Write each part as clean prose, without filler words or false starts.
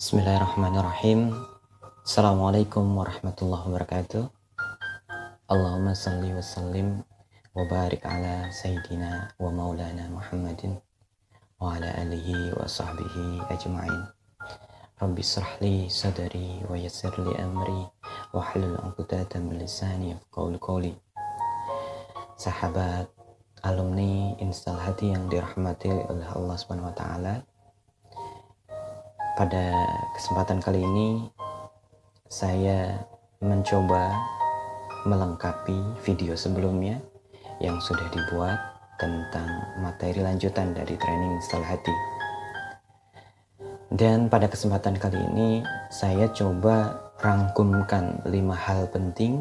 Bismillahirrahmanirrahim. Assalamualaikum warahmatullahi wabarakatuh. Allahumma salli wa sallim wa barik ala sayyidina wa maulana Muhammadin wa ala alihi wa sahbihi ajma'in. Rabbi shrah li sadri wa yassir li amri wa hlul 'uqdatam min lisani yafqahu qawli. Sahabat alumni Instal Hati yang dirahmati oleh Allah Subhanahu wa taala. Pada kesempatan kali ini saya mencoba melengkapi video sebelumnya yang sudah dibuat tentang materi lanjutan dari training Instal Hati. Dan pada kesempatan kali ini saya coba rangkumkan 5 hal penting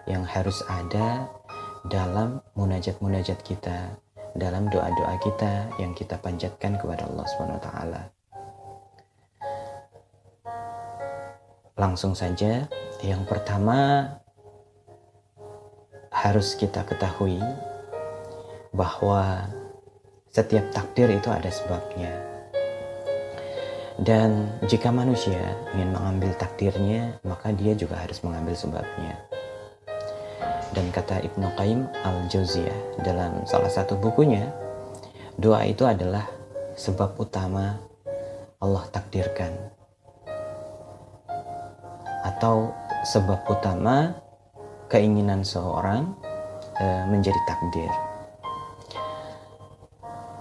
yang harus ada dalam munajat-munajat kita, dalam doa-doa kita yang kita panjatkan kepada Allah Subhanahu wa taala. Langsung saja, yang pertama harus kita ketahui bahwa setiap takdir itu ada sebabnya. Dan jika manusia ingin mengambil takdirnya, maka dia juga harus mengambil sebabnya. Dan kata Ibnu Qayyim al-Jauziyah dalam salah satu bukunya, doa itu adalah sebab utama Allah takdirkan, atau sebab utama keinginan seorang menjadi takdir.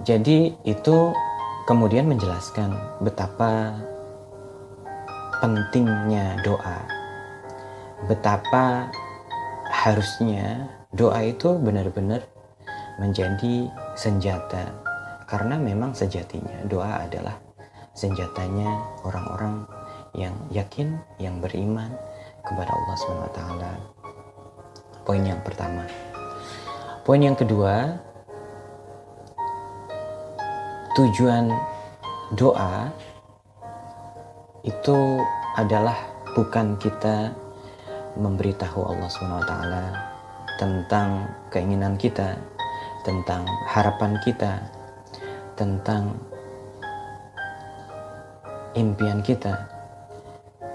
Jadi itu kemudian menjelaskan betapa pentingnya doa, betapa harusnya doa itu benar-benar menjadi senjata, karena memang sejatinya doa adalah senjatanya orang-orang yang yakin, yang beriman kepada Allah SWT. Poin yang pertama. Poin yang kedua, tujuan doa itu adalah bukan kita memberitahu Allah SWT tentang keinginan kita, tentang harapan kita, tentang impian kita.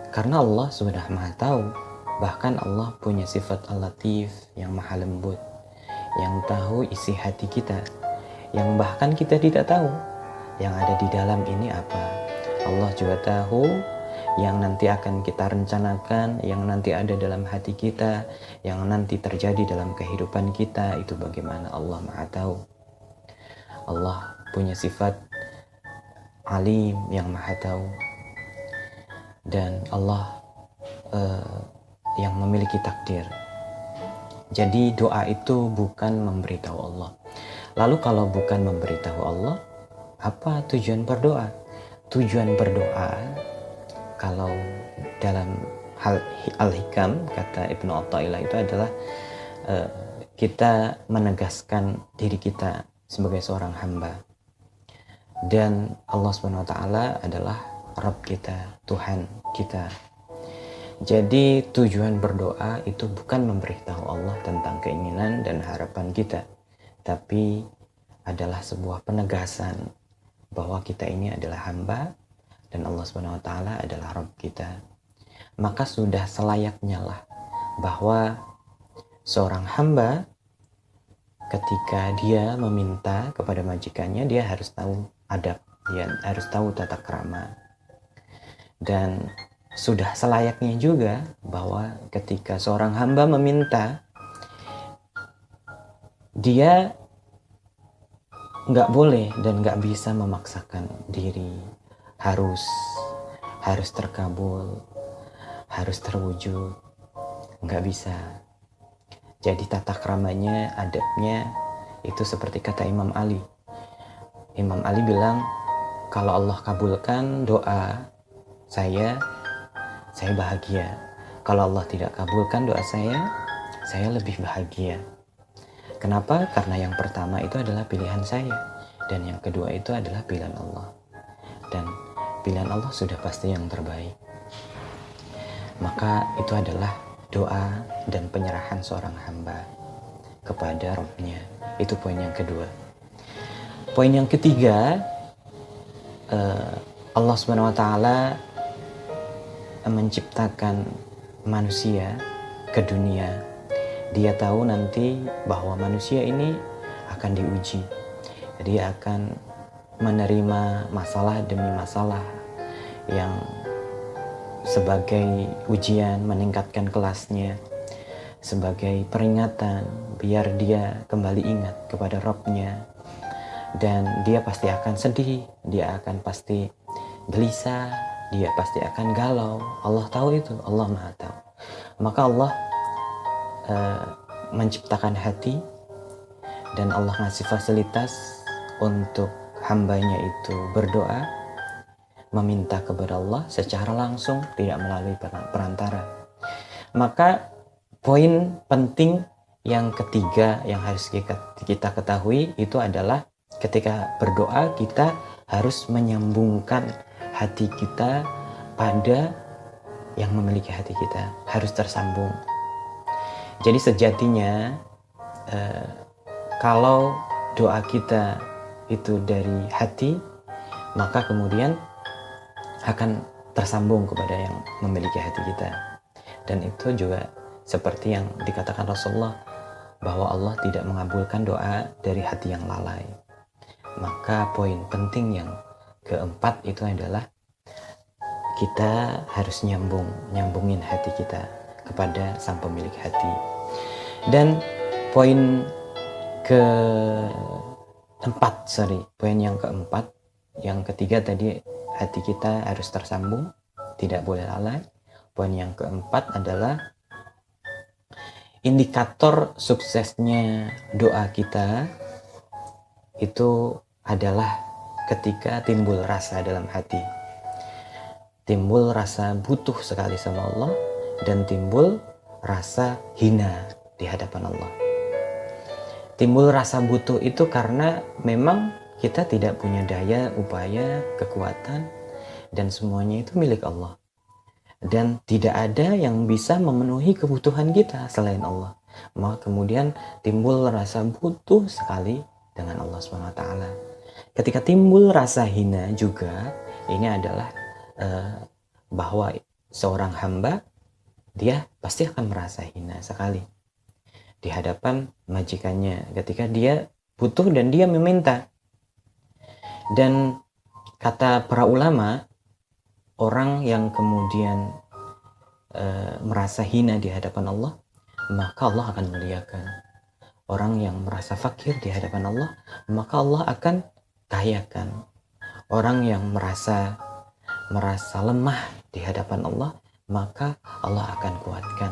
Karena Allah sudah maha tahu, bahkan Allah punya sifat al-latif yang maha lembut, yang tahu isi hati kita, yang bahkan kita tidak tahu yang ada di dalam ini apa. Allah juga tahu yang nanti akan kita rencanakan, yang nanti ada dalam hati kita, yang nanti terjadi dalam kehidupan kita, itu bagaimana. Allah maha tahu. Allah punya sifat alim yang maha tahu. Dan Allah yang memiliki takdir. Jadi doa itu bukan memberitahu Allah. Lalu kalau bukan memberitahu Allah, apa tujuan berdoa? Tujuan berdoa, kalau dalam Al-Hikam kata Ibnu Athaillah, itu adalah kita menegaskan diri kita sebagai seorang hamba. Dan Allah Subhanahu wa taala adalah Rabb kita, Tuhan kita. Jadi tujuan berdoa itu bukan memberitahu Allah tentang keinginan dan harapan kita, tapi adalah sebuah penegasan bahwa kita ini adalah hamba dan Allah Subhanahu wa taala adalah Rabb kita. Maka sudah selayaknya lah bahwa seorang hamba ketika dia meminta kepada majikannya, dia harus tahu adab, dia harus tahu tata krama. Dan sudah selayaknya juga bahwa ketika seorang hamba meminta, dia nggak boleh dan nggak bisa memaksakan diri harus terkabul, harus terwujud, nggak bisa. Jadi tata kramanya, adabnya itu seperti kata Imam Ali. Imam Ali bilang, kalau Allah kabulkan doa saya bahagia. Kalau Allah tidak kabulkan doa saya lebih bahagia. Kenapa? Karena yang pertama itu adalah pilihan saya, dan yang kedua itu adalah pilihan Allah. Dan pilihan Allah sudah pasti yang terbaik. Maka itu adalah doa dan penyerahan seorang hamba kepada Rabb-nya. Itu poin yang kedua. Poin yang ketiga, Allah Subhanahu wa taala menciptakan manusia ke dunia, dia tahu nanti bahwa manusia ini akan diuji. Dia akan menerima masalah demi masalah yang sebagai ujian meningkatkan kelasnya, sebagai peringatan biar dia kembali ingat kepada Rabb-nya. Dan dia pasti akan sedih, dia akan pasti gelisah, dia pasti akan galau. Allah tahu itu, Allah Maha tahu. Maka Allah menciptakan hati, dan Allah ngasih fasilitas untuk hambanya itu berdoa, meminta kepada Allah secara langsung, tidak melalui perantara. Maka poin penting yang ketiga yang harus kita ketahui itu adalah ketika berdoa kita harus menyambungkan hati kita pada yang memiliki hati kita, harus tersambung. Jadi sejatinya kalau doa kita itu dari hati, maka kemudian akan tersambung kepada yang memiliki hati kita. Dan itu juga seperti yang dikatakan Rasulullah, bahwa Allah tidak mengabulkan doa dari hati yang lalai. Maka poin penting yang keempat itu adalah kita harus nyambungin hati kita kepada sang pemilik hati. Dan poin poin yang keempat, yang ketiga tadi hati kita harus tersambung, tidak boleh lalai. Poin yang keempat adalah indikator suksesnya doa kita itu adalah ketika timbul rasa dalam hati, timbul rasa butuh sekali sama Allah, dan timbul rasa hina di hadapan Allah. Timbul rasa butuh itu karena memang kita tidak punya daya, upaya, kekuatan, dan semuanya itu milik Allah. Dan tidak ada yang bisa memenuhi kebutuhan kita selain Allah. Maka kemudian timbul rasa butuh sekali dengan Allah SWT. Ketika timbul rasa hina juga, ini adalah bahwa seorang hamba, dia pasti akan merasa hina sekali di hadapan majikannya ketika dia butuh dan dia meminta. Dan kata para ulama, orang yang kemudian merasa hina di hadapan Allah, maka Allah akan muliakan. Orang yang merasa fakir di hadapan Allah, maka Allah akan kayakan. Orang yang merasa lemah di hadapan Allah, maka Allah akan kuatkan.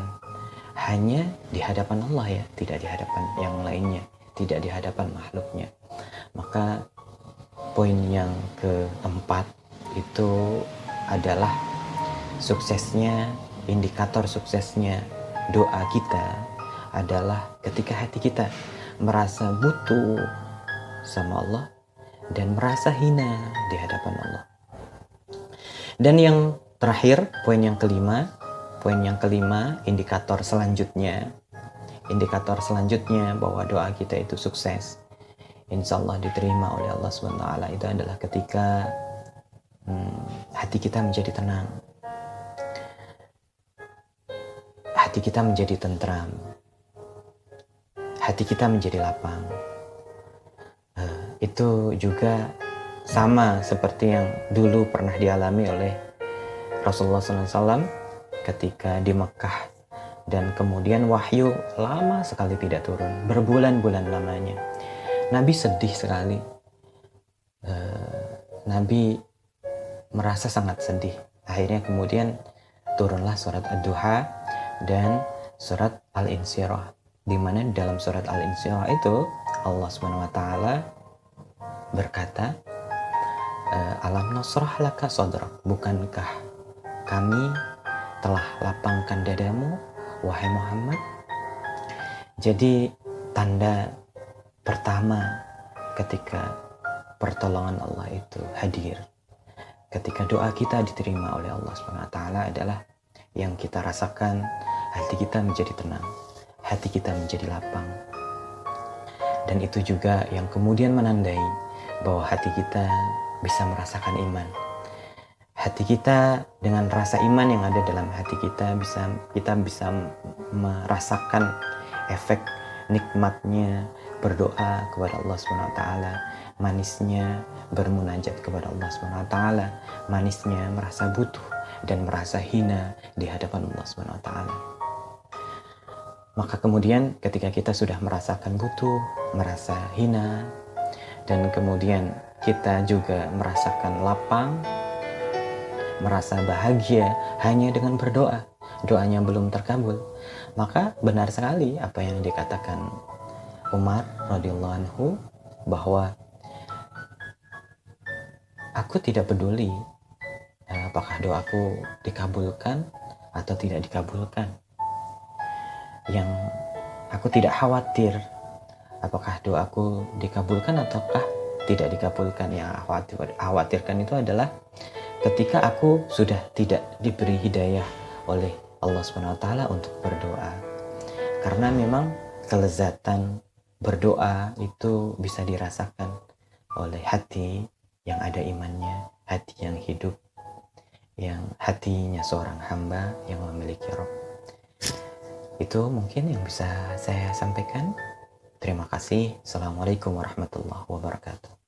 Hanya di hadapan Allah ya, tidak di hadapan yang lainnya, tidak di hadapan makhluknya. Maka poin yang keempat itu adalah indikator suksesnya doa kita adalah ketika hati kita merasa butuh sama Allah dan merasa hina di hadapan Allah. Dan yang terakhir, poin yang kelima, indikator selanjutnya bahwa doa kita itu sukses, insya Allah diterima oleh Allah SWT, itu adalah ketika hati kita menjadi tenang, hati kita menjadi tentram, hati kita menjadi lapang. Itu juga sama seperti yang dulu pernah dialami oleh Rasulullah SAW ketika di Mekah, dan kemudian wahyu lama sekali tidak turun, berbulan-bulan lamanya. Nabi sedih sekali, Nabi merasa sangat sedih. Akhirnya kemudian turunlah surat Ad-Duha dan surat Al-Insyirah, di mana dalam surat Al-Insyirah itu Allah SWT berkata, alam nasrah laka sadrak, bukankah kami telah lapangkan dadamu wahai Muhammad. Jadi tanda pertama ketika pertolongan Allah itu hadir, ketika doa kita diterima oleh Allah SWT adalah yang kita rasakan, hati kita menjadi tenang, hati kita menjadi lapang. Dan itu juga yang kemudian menandai bahwa hati kita bisa merasakan iman. hati kita, dengan rasa iman yang ada dalam hati kita bisa merasakan efek nikmatnya berdoa kepada Allah Subhanahu wa taala, manisnya bermunajat kepada Allah Subhanahu wa taala, manisnya merasa butuh dan merasa hina di hadapan Allah Subhanahu wa taala. Maka kemudian ketika kita sudah merasakan butuh, merasa hina, dan kemudian kita juga merasakan lapang, merasa bahagia hanya dengan berdoa, doanya belum terkabul, maka benar sekali apa yang dikatakan Umar radhiyallahu anhu, bahwa aku tidak peduli apakah doaku dikabulkan atau tidak dikabulkan. Yang aku tidak khawatir apakah doaku dikabulkan ataukah tidak dikabulkan. Yang aku khawatirkan itu adalah ketika aku sudah tidak diberi hidayah oleh Allah Subhanahu wa taala untuk berdoa. Karena memang kelezatan berdoa itu bisa dirasakan oleh hati yang ada imannya, hati yang hidup, yang hatinya seorang hamba yang memiliki Rabb. Itu mungkin yang bisa saya sampaikan. Terima kasih. Assalamualaikum warahmatullahi wabarakatuh.